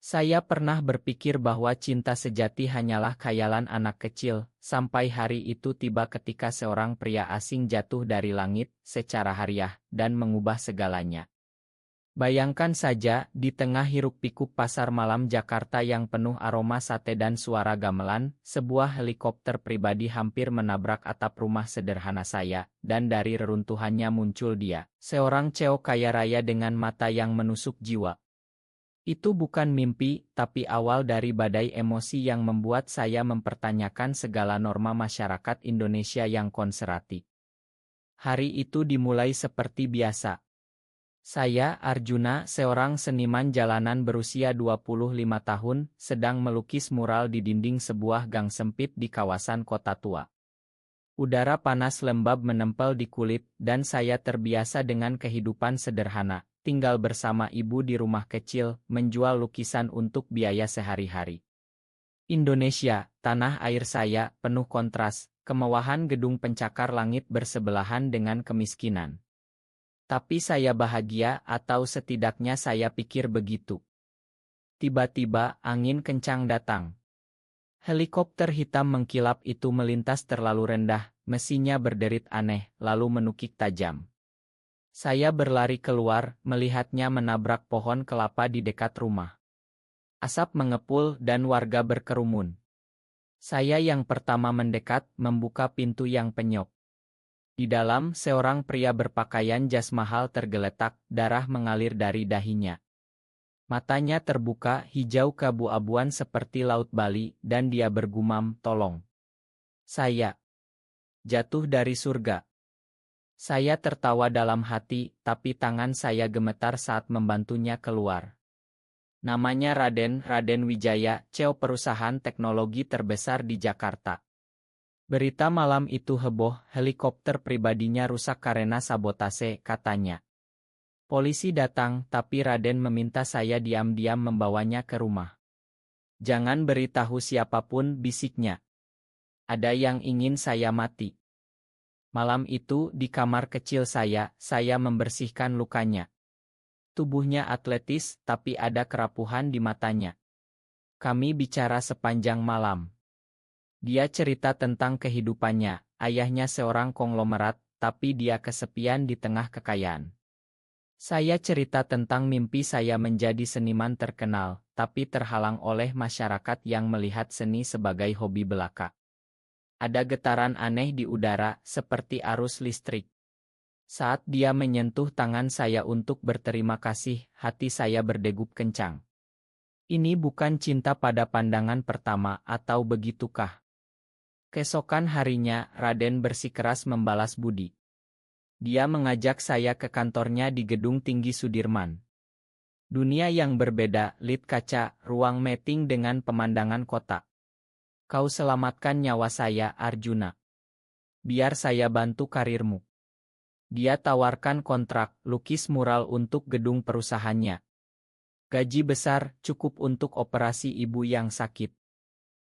Saya pernah berpikir bahwa cinta sejati hanyalah khayalan anak kecil, sampai hari itu tiba ketika seorang pria asing jatuh dari langit secara hariah dan mengubah segalanya. Bayangkan saja, di tengah hiruk-pikuk pasar malam Jakarta yang penuh aroma sate dan suara gamelan, sebuah helikopter pribadi hampir menabrak atap rumah sederhana saya, dan dari reruntuhannya muncul dia, seorang cewek kaya raya dengan mata yang menusuk jiwa. Itu bukan mimpi, tapi awal dari badai emosi yang membuat saya mempertanyakan segala norma masyarakat Indonesia yang konservatif. Hari itu dimulai seperti biasa. Saya, Arjuna, seorang seniman jalanan berusia 25 tahun, sedang melukis mural di dinding sebuah gang sempit di kawasan kota tua. Udara panas lembab menempel di kulit, dan saya terbiasa dengan kehidupan sederhana, tinggal bersama ibu di rumah kecil, menjual lukisan untuk biaya sehari-hari. Indonesia, tanah air saya, penuh kontras, kemewahan gedung pencakar langit bersebelahan dengan kemiskinan. Tapi saya bahagia, atau setidaknya saya pikir begitu. Tiba-tiba, angin kencang datang. Helikopter hitam mengkilap itu melintas terlalu rendah, mesinnya berderit aneh, lalu menukik tajam. Saya berlari keluar, melihatnya menabrak pohon kelapa di dekat rumah. Asap mengepul dan warga berkerumun. Saya yang pertama mendekat, membuka pintu yang penyok. Di dalam, seorang pria berpakaian jas mahal tergeletak, darah mengalir dari dahinya. Matanya terbuka, hijau keabu-abuan seperti laut Bali, dan dia bergumam, "Tolong. Saya jatuh dari surga." Saya tertawa dalam hati, tapi tangan saya gemetar saat membantunya keluar. Namanya Raden Wijaya, CEO perusahaan teknologi terbesar di Jakarta. Berita malam itu heboh, helikopter pribadinya rusak karena sabotase, katanya. Polisi datang, tapi Raden meminta saya diam-diam membawanya ke rumah. "Jangan beritahu siapapun," bisiknya. "Ada yang ingin saya mati." Malam itu, di kamar kecil saya membersihkan lukanya. Tubuhnya atletis, tapi ada kerapuhan di matanya. Kami bicara sepanjang malam. Dia cerita tentang kehidupannya, ayahnya seorang konglomerat, tapi dia kesepian di tengah kekayaan. Saya cerita tentang mimpi saya menjadi seniman terkenal, tapi terhalang oleh masyarakat yang melihat seni sebagai hobi belaka. Ada getaran aneh di udara, seperti arus listrik. Saat dia menyentuh tangan saya untuk berterima kasih, hati saya berdegup kencang. Ini bukan cinta pada pandangan pertama, atau begitukah? Keesokan harinya, Raden bersikeras membalas budi. Dia mengajak saya ke kantornya di Gedung Tinggi Sudirman. Dunia yang berbeda, lit kaca, ruang meeting dengan pemandangan kota. "Kau selamatkan nyawa saya, Arjuna. Biar saya bantu karirmu." Dia tawarkan kontrak, lukis mural untuk gedung perusahaannya. Gaji besar, cukup untuk operasi ibu yang sakit.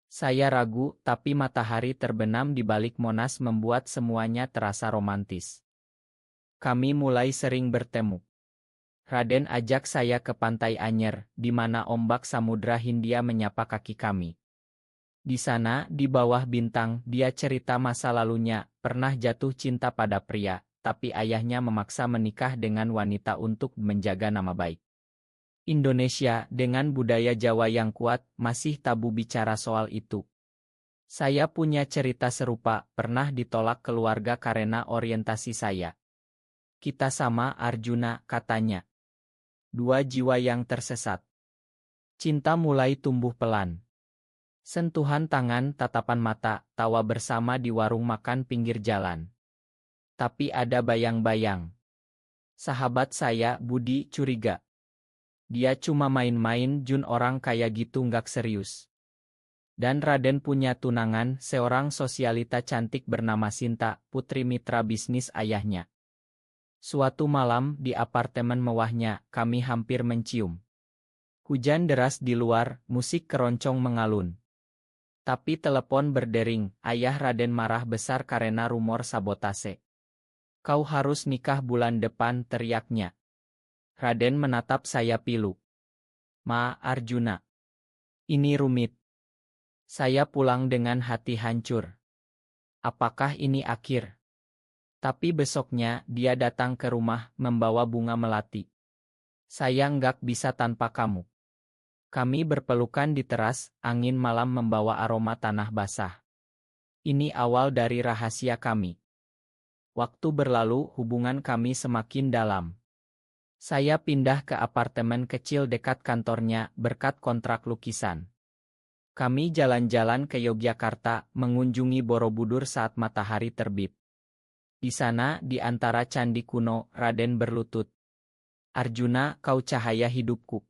Saya ragu, tapi matahari terbenam di balik Monas membuat semuanya terasa romantis. Kami mulai sering bertemu. Raden ajak saya ke Pantai Anyer, di mana ombak Samudra Hindia menyapa kaki kami. Di sana, di bawah bintang, dia cerita masa lalunya, pernah jatuh cinta pada pria, tapi ayahnya memaksa menikah dengan wanita untuk menjaga nama baik. Indonesia, dengan budaya Jawa yang kuat, masih tabu bicara soal itu. Saya punya cerita serupa, pernah ditolak keluarga karena orientasi saya. "Kita sama, Arjuna," katanya. "Dua jiwa yang tersesat." Cinta mulai tumbuh pelan. Sentuhan tangan, tatapan mata, tawa bersama di warung makan pinggir jalan. Tapi ada bayang-bayang. Sahabat saya, Budi, curiga. Dia cuma main-main, Jun, orang kaya gitu nggak serius. Dan Raden punya tunangan, seorang sosialita cantik bernama Sinta, putri mitra bisnis ayahnya. Suatu malam, di apartemen mewahnya, kami hampir mencium. Hujan deras di luar, musik keroncong mengalun. Tapi telepon berdering, ayah Raden marah besar karena rumor sabotase. "Kau harus nikah bulan depan," teriaknya. Raden menatap saya pilu. "Ma, Arjuna. Ini rumit. Saya pulang dengan hati hancur. Apakah ini akhir? Tapi besoknya dia datang ke rumah membawa bunga melati. Saya nggak bisa tanpa kamu. Kami berpelukan di teras, angin malam membawa aroma tanah basah. Ini awal dari rahasia kami. Waktu berlalu, hubungan kami semakin dalam. Saya pindah ke apartemen kecil dekat kantornya berkat kontrak lukisan. Kami jalan-jalan ke Yogyakarta, mengunjungi Borobudur saat matahari terbit. Di sana, di antara candi kuno, Raden berlutut. Arjuna, kau cahaya hidupku.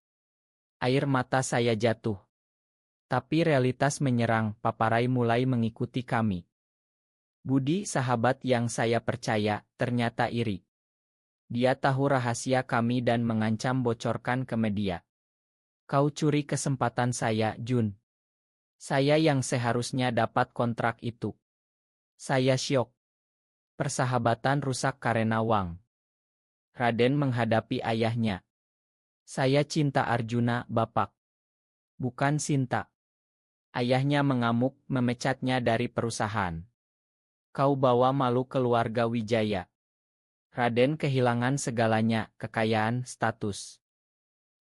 Air mata saya jatuh. Tapi realitas menyerang, Paparai mulai mengikuti kami. Budi, sahabat yang saya percaya, ternyata iri. Dia tahu rahasia kami dan mengancam bocorkan ke media. Kau curi kesempatan saya, Jun. Saya yang seharusnya dapat kontrak itu. Saya syok. Persahabatan rusak karena uang. Raden menghadapi ayahnya. Saya cinta Arjuna, Bapak. Bukan Sinta. Ayahnya mengamuk, memecatnya dari perusahaan. Kau bawa malu keluarga Wijaya. Raden kehilangan segalanya, kekayaan, status.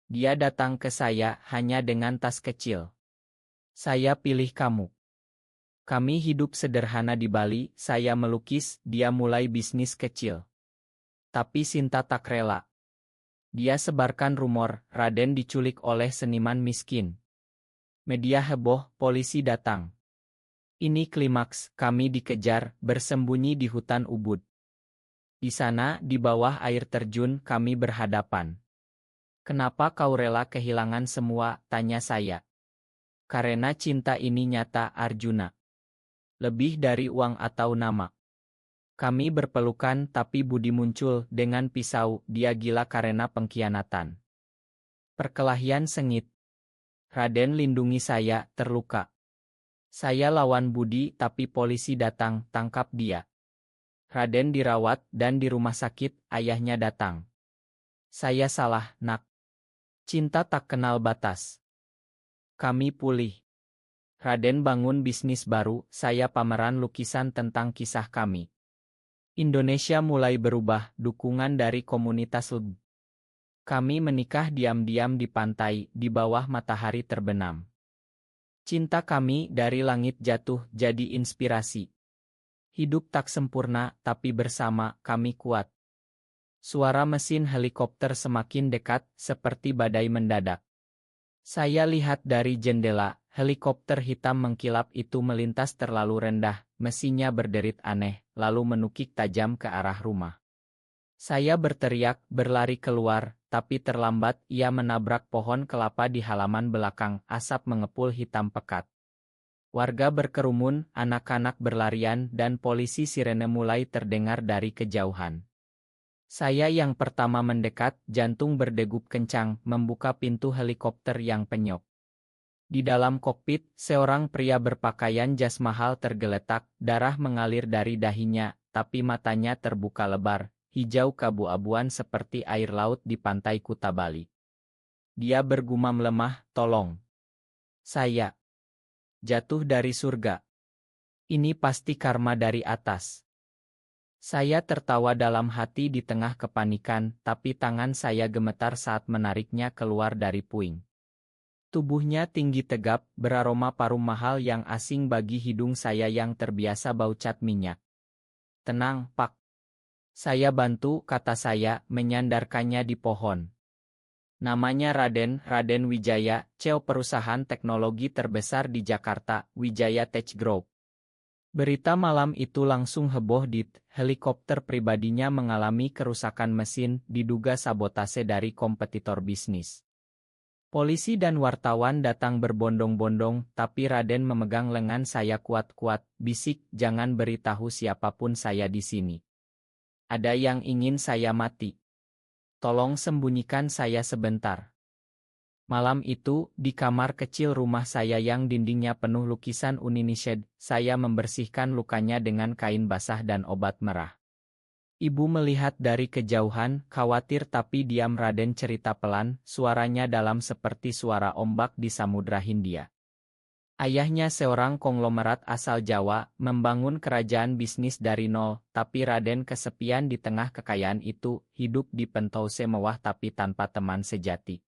Dia datang ke saya hanya dengan tas kecil. Saya pilih kamu. Kami hidup sederhana di Bali, saya melukis, dia mulai bisnis kecil. Tapi Sinta tak rela. Dia sebarkan rumor, Raden diculik oleh seniman miskin. Media heboh, polisi datang. Ini klimaks, kami dikejar, bersembunyi di hutan Ubud. Di sana, di bawah air terjun, kami berhadapan. Kenapa kau rela kehilangan semua, tanya saya. Karena cinta ini nyata, Arjuna. Lebih dari uang atau nama. Kami berpelukan tapi Budi muncul dengan pisau, dia gila karena pengkhianatan. Perkelahian sengit. Raden lindungi saya, terluka. Saya lawan Budi tapi polisi datang, tangkap dia. Raden dirawat dan di rumah sakit, ayahnya datang. Saya salah, nak. Cinta tak kenal batas. Kami pulih. Raden bangun bisnis baru, saya pameran lukisan tentang kisah kami. Indonesia mulai berubah, dukungan dari komunitas LB. Kami menikah diam-diam di pantai, di bawah matahari terbenam. Cinta kami dari langit jatuh jadi inspirasi. Hidup tak sempurna, tapi bersama kami kuat. Suara mesin helikopter semakin dekat, seperti badai mendadak. Saya lihat dari jendela, helikopter hitam mengkilap itu melintas terlalu rendah, mesinnya berderit aneh, lalu menukik tajam ke arah rumah. Saya berteriak, berlari keluar, tapi terlambat, ia menabrak pohon kelapa di halaman belakang, asap mengepul hitam pekat. Warga berkerumun, anak-anak berlarian, dan polisi sirene mulai terdengar dari kejauhan. Saya yang pertama mendekat, jantung berdegup kencang, membuka pintu helikopter yang penyok. Di dalam kokpit, seorang pria berpakaian jas mahal tergeletak, darah mengalir dari dahinya, tapi matanya terbuka lebar, hijau keabu-abuan seperti air laut di pantai Kuta Bali. Dia bergumam lemah, tolong. Saya jatuh dari surga. Ini pasti karma dari atas. Saya tertawa dalam hati di tengah kepanikan, tapi tangan saya gemetar saat menariknya keluar dari puing. Tubuhnya tinggi tegap, beraroma parum mahal yang asing bagi hidung saya yang terbiasa bau cat minyak. Tenang, Pak. Saya bantu, kata saya, menyandarkannya di pohon. Namanya Raden Wijaya, CEO perusahaan teknologi terbesar di Jakarta, Wijaya Tech Group. Berita malam itu langsung heboh helikopter pribadinya mengalami kerusakan mesin, diduga sabotase dari kompetitor bisnis. Polisi dan wartawan datang berbondong-bondong, tapi Raden memegang lengan saya kuat-kuat, bisik, jangan beritahu siapapun saya di sini. Ada yang ingin saya mati. Tolong sembunyikan saya sebentar. Malam itu, di kamar kecil rumah saya yang dindingnya penuh lukisan Uninishad, saya membersihkan lukanya dengan kain basah dan obat merah. Ibu melihat dari kejauhan, khawatir tapi diam. Raden cerita pelan, suaranya dalam seperti suara ombak di Samudra Hindia. Ayahnya seorang konglomerat asal Jawa, membangun kerajaan bisnis dari nol, tapi Raden kesepian di tengah kekayaan itu, hidup di penthouse mewah tapi tanpa teman sejati.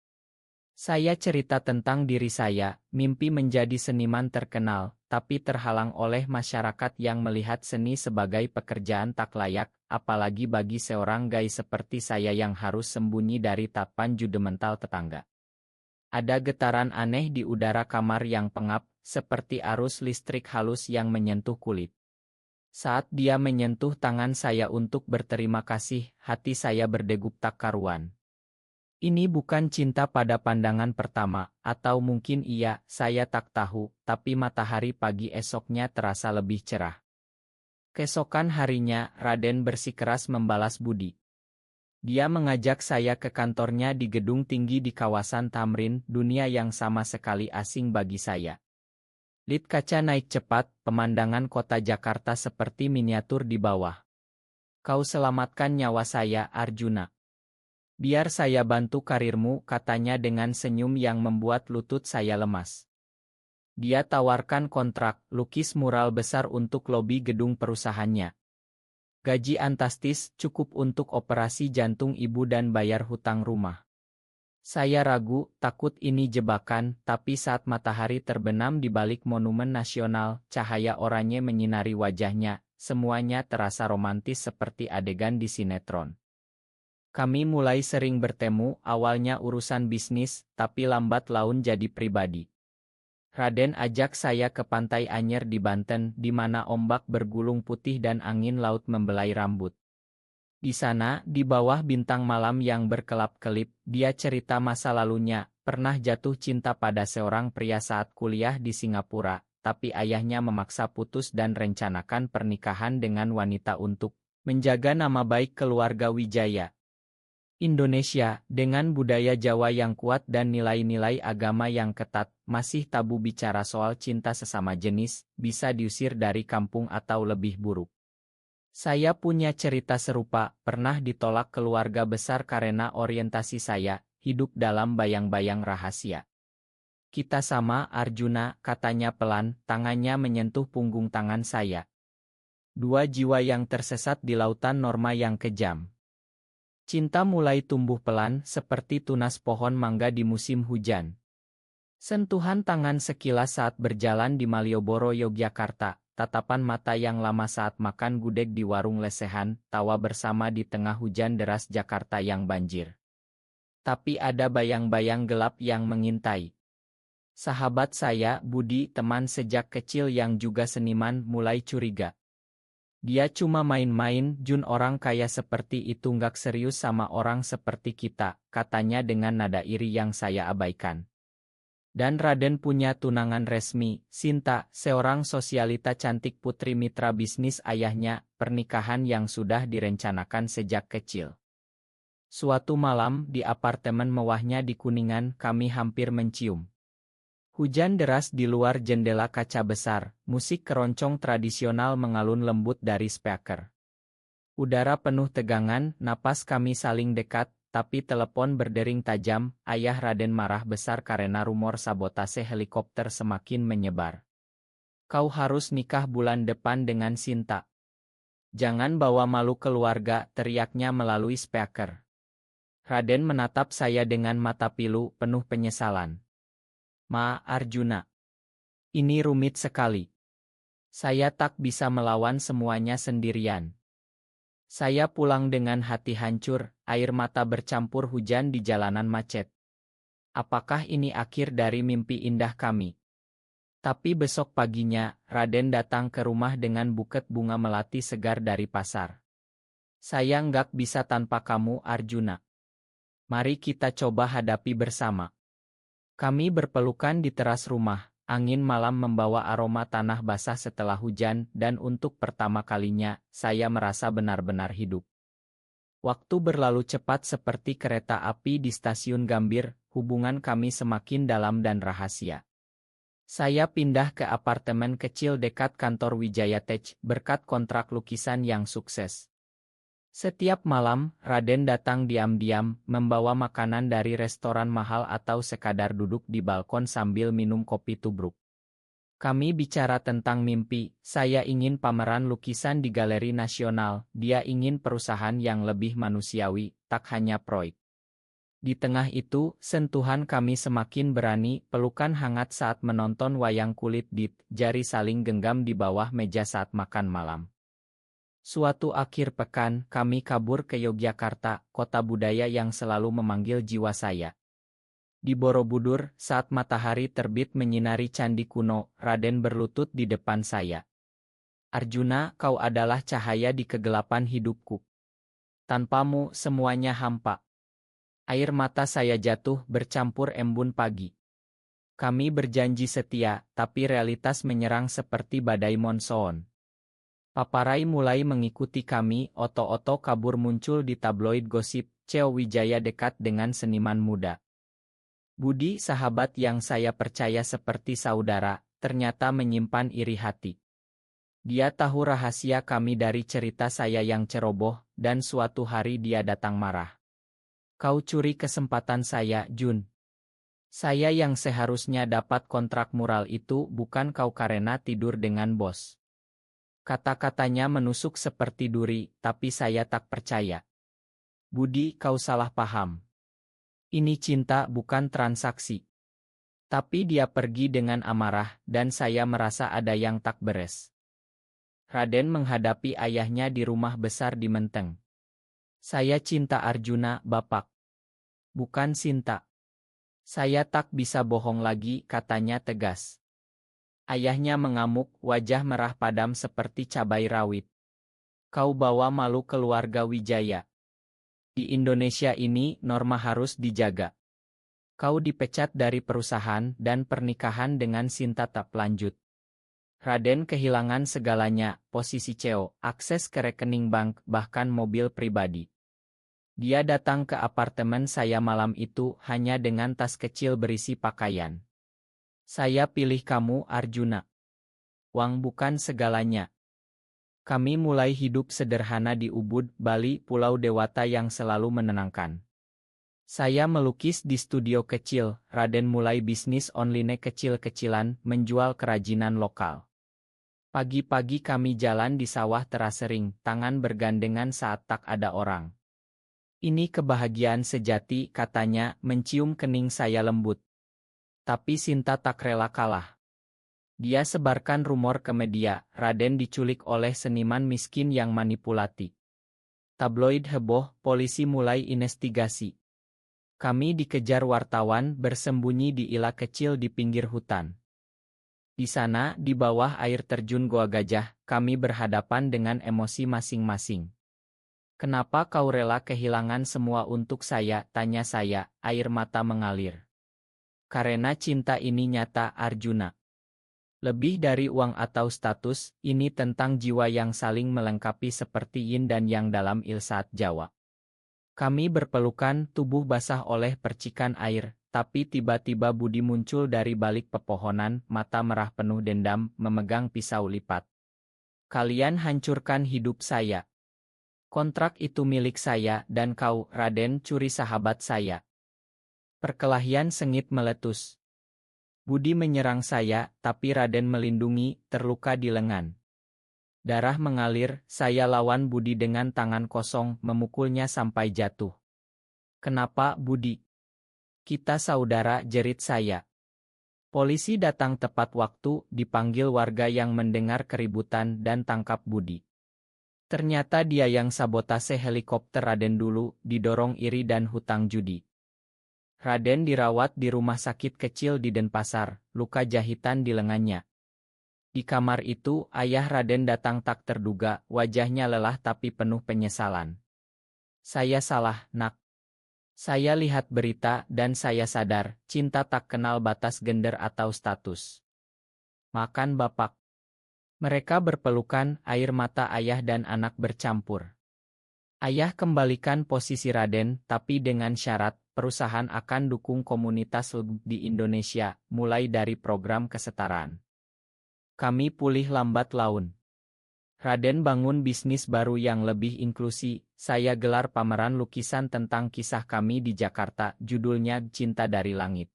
Saya cerita tentang diri saya, mimpi menjadi seniman terkenal, tapi terhalang oleh masyarakat yang melihat seni sebagai pekerjaan tak layak, apalagi bagi seorang gay seperti saya yang harus sembunyi dari tatapan judemental tetangga. Ada getaran aneh di udara kamar yang pengap, seperti arus listrik halus yang menyentuh kulit. Saat dia menyentuh tangan saya untuk berterima kasih, hati saya berdegup tak karuan. Ini bukan cinta pada pandangan pertama, atau mungkin iya, saya tak tahu, tapi matahari pagi esoknya terasa lebih cerah. Keesokan harinya, Raden bersikeras membalas budi. Dia mengajak saya ke kantornya di gedung tinggi di kawasan Tamrin, dunia yang sama sekali asing bagi saya. Lit kaca naik cepat, pemandangan kota Jakarta seperti miniatur di bawah. Kau selamatkan nyawa saya, Arjuna. Biar saya bantu karirmu, katanya dengan senyum yang membuat lutut saya lemas. Dia tawarkan kontrak, lukis mural besar untuk lobi gedung perusahaannya. Gaji fantastis, cukup untuk operasi jantung ibu dan bayar hutang rumah. Saya ragu, takut ini jebakan, tapi saat matahari terbenam di balik monumen nasional, cahaya oranye menyinari wajahnya, semuanya terasa romantis seperti adegan di sinetron. Kami mulai sering bertemu, awalnya urusan bisnis, tapi lambat laun jadi pribadi. Raden ajak saya ke Pantai Anyer di Banten, di mana ombak bergulung putih dan angin laut membelai rambut. Di sana, di bawah bintang malam yang berkelap-kelip, dia cerita masa lalunya, pernah jatuh cinta pada seorang pria saat kuliah di Singapura, tapi ayahnya memaksa putus dan rencanakan pernikahan dengan wanita untuk menjaga nama baik keluarga Wijaya. Indonesia, dengan budaya Jawa yang kuat dan nilai-nilai agama yang ketat, masih tabu bicara soal cinta sesama jenis, bisa diusir dari kampung atau lebih buruk. Saya punya cerita serupa, pernah ditolak keluarga besar karena orientasi saya, hidup dalam bayang-bayang rahasia. Kita sama, Arjuna, katanya pelan, tangannya menyentuh punggung tangan saya. Dua jiwa yang tersesat di lautan norma yang kejam. Cinta mulai tumbuh pelan, seperti tunas pohon mangga di musim hujan. Sentuhan tangan sekilas saat berjalan di Malioboro, Yogyakarta, tatapan mata yang lama saat makan gudeg di warung lesehan, tawa bersama di tengah hujan deras Jakarta yang banjir. Tapi ada bayang-bayang gelap yang mengintai. Sahabat saya, Budi, teman sejak kecil yang juga seniman, mulai curiga. Dia cuma main-main, Jun, orang kaya seperti itu nggak serius sama orang seperti kita, katanya dengan nada iri yang saya abaikan. Dan Raden punya tunangan resmi, Sinta, seorang sosialita cantik putri mitra bisnis ayahnya, pernikahan yang sudah direncanakan sejak kecil. Suatu malam, di apartemen mewahnya di Kuningan, kami hampir mencium. Hujan deras di luar jendela kaca besar, musik keroncong tradisional mengalun lembut dari speaker. Udara penuh tegangan, napas kami saling dekat, tapi telepon berdering tajam, ayah Raden marah besar karena rumor sabotase helikopter semakin menyebar. Kau harus nikah bulan depan dengan Sinta. Jangan bawa malu keluarga, teriaknya melalui speaker. Raden menatap saya dengan mata pilu, penuh penyesalan. Ma, Arjuna. Ini rumit sekali. Saya tak bisa melawan semuanya sendirian. Saya pulang dengan hati hancur, air mata bercampur hujan di jalanan macet. Apakah ini akhir dari mimpi indah kami? Tapi besok paginya, Raden datang ke rumah dengan buket bunga melati segar dari pasar. Saya nggak bisa tanpa kamu, Arjuna. Mari kita coba hadapi bersama. Kami berpelukan di teras rumah, angin malam membawa aroma tanah basah setelah hujan, dan untuk pertama kalinya, saya merasa benar-benar hidup. Waktu berlalu cepat seperti kereta api di stasiun Gambir, hubungan kami semakin dalam dan rahasia. Saya pindah ke apartemen kecil dekat kantor Wijaya Tech, berkat kontrak lukisan yang sukses. Setiap malam, Raden datang diam-diam, membawa makanan dari restoran mahal atau sekadar duduk di balkon sambil minum kopi tubruk. Kami bicara tentang mimpi, saya ingin pameran lukisan di Galeri Nasional, dia ingin perusahaan yang lebih manusiawi, tak hanya proyek. Di tengah itu, sentuhan kami semakin berani, pelukan hangat saat menonton wayang kulit dit, jari saling genggam di bawah meja saat makan malam. Suatu akhir pekan, kami kabur ke Yogyakarta, kota budaya yang selalu memanggil jiwa saya. Di Borobudur, saat matahari terbit menyinari candi kuno, Raden berlutut di depan saya. Arjuna, kau adalah cahaya di kegelapan hidupku. Tanpamu, semuanya hampa. Air mata saya jatuh bercampur embun pagi. Kami berjanji setia, tapi realitas menyerang seperti badai monsoon. Paparai mulai mengikuti kami, oto-oto kabur muncul di tabloid gosip, Ceo Wijaya dekat dengan seniman muda. Budi, sahabat yang saya percaya seperti saudara, ternyata menyimpan iri hati. Dia tahu rahasia kami dari cerita saya yang ceroboh, dan suatu hari dia datang marah. Kau curi kesempatan saya, Jun. Saya yang seharusnya dapat kontrak mural itu bukan kau karena tidur dengan bos. Kata-katanya menusuk seperti duri, tapi saya tak percaya. Budi, kau salah paham. Ini cinta bukan transaksi. Tapi dia pergi dengan amarah, dan saya merasa ada yang tak beres. Raden menghadapi ayahnya di rumah besar di Menteng. Saya cinta Arjuna, Bapak. Bukan Sinta. Saya tak bisa bohong lagi, katanya tegas. Ayahnya mengamuk, wajah merah padam seperti cabai rawit. Kau bawa malu keluarga Wijaya. Di Indonesia ini, norma harus dijaga. Kau dipecat dari perusahaan dan pernikahan dengan Sinta tak lanjut. Raden kehilangan segalanya, posisi CEO, akses ke rekening bank, bahkan mobil pribadi. Dia datang ke apartemen saya malam itu hanya dengan tas kecil berisi pakaian. Saya pilih kamu, Arjuna. Uang bukan segalanya. Kami mulai hidup sederhana di Ubud, Bali, Pulau Dewata yang selalu menenangkan. Saya melukis di studio kecil, Raden mulai bisnis online kecil-kecilan, menjual kerajinan lokal. Pagi-pagi kami jalan di sawah terasering, tangan bergandengan saat tak ada orang. Ini kebahagiaan sejati, katanya, mencium kening saya lembut. Tapi Sinta tak rela kalah. Dia sebarkan rumor ke media, Raden diculik oleh seniman miskin yang manipulatif. Tabloid heboh, polisi mulai investigasi. Kami dikejar wartawan, bersembunyi di ila kecil di pinggir hutan. Di sana, di bawah air terjun Goa Gajah, kami berhadapan dengan emosi masing-masing. Kenapa kau rela kehilangan semua untuk saya, tanya saya, air mata mengalir. Karena cinta ini nyata, Arjuna. Lebih dari uang atau status, ini tentang jiwa yang saling melengkapi seperti yin dan yang dalam ilsat Jawa. Kami berpelukan, tubuh basah oleh percikan air, tapi tiba-tiba Budi muncul dari balik pepohonan, mata merah penuh dendam, memegang pisau lipat. Kalian hancurkan hidup saya. Kontrak itu milik saya, dan kau, Raden, curi sahabat saya. Perkelahian sengit meletus. Budi menyerang saya, tapi Raden melindungi, terluka di lengan. Darah mengalir, saya lawan Budi dengan tangan kosong, memukulnya sampai jatuh. Kenapa, Budi? Kita saudara, jerit saya. Polisi datang tepat waktu, dipanggil warga yang mendengar keributan dan tangkap Budi. Ternyata dia yang sabotase helikopter Raden dulu, didorong iri dan hutang judi. Raden dirawat di rumah sakit kecil di Denpasar, luka jahitan di lengannya. Di kamar itu, ayah Raden datang tak terduga, wajahnya lelah tapi penuh penyesalan. Saya salah, nak. Saya lihat berita dan saya sadar, cinta tak kenal batas gender atau status. Makan Bapak. Mereka berpelukan, air mata ayah dan anak bercampur. Ayah kembalikan posisi Raden, tapi dengan syarat, perusahaan akan dukung komunitas di Indonesia, mulai dari program kesetaraan. Kami pulih lambat laun. Raden bangun bisnis baru yang lebih inklusi. Saya gelar pameran lukisan tentang kisah kami di Jakarta, judulnya Cinta dari Langit.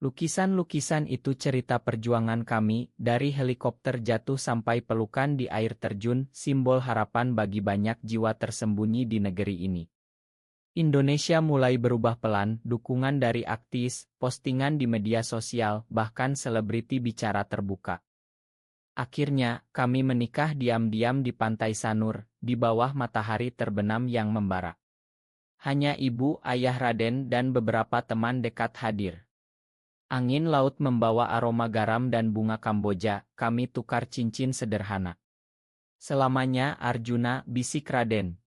Lukisan-lukisan itu cerita perjuangan kami, dari helikopter jatuh sampai pelukan di air terjun, simbol harapan bagi banyak jiwa tersembunyi di negeri ini. Indonesia mulai berubah pelan, dukungan dari aktivis, postingan di media sosial, bahkan selebriti bicara terbuka. Akhirnya, kami menikah diam-diam di Pantai Sanur, di bawah matahari terbenam yang membara. Hanya ibu, ayah Raden, dan beberapa teman dekat hadir. Angin laut membawa aroma garam dan bunga Kamboja, kami tukar cincin sederhana. Selamanya Arjuna, bisik Raden.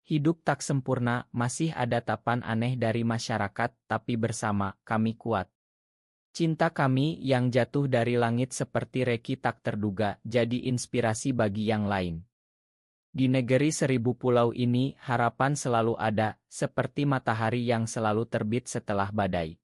Hidup tak sempurna, masih ada tapan aneh dari masyarakat, tapi bersama, kami kuat. Cinta kami yang jatuh dari langit seperti reki tak terduga, jadi inspirasi bagi yang lain. Di negeri 1000 pulau ini, harapan selalu ada, seperti matahari yang selalu terbit setelah badai.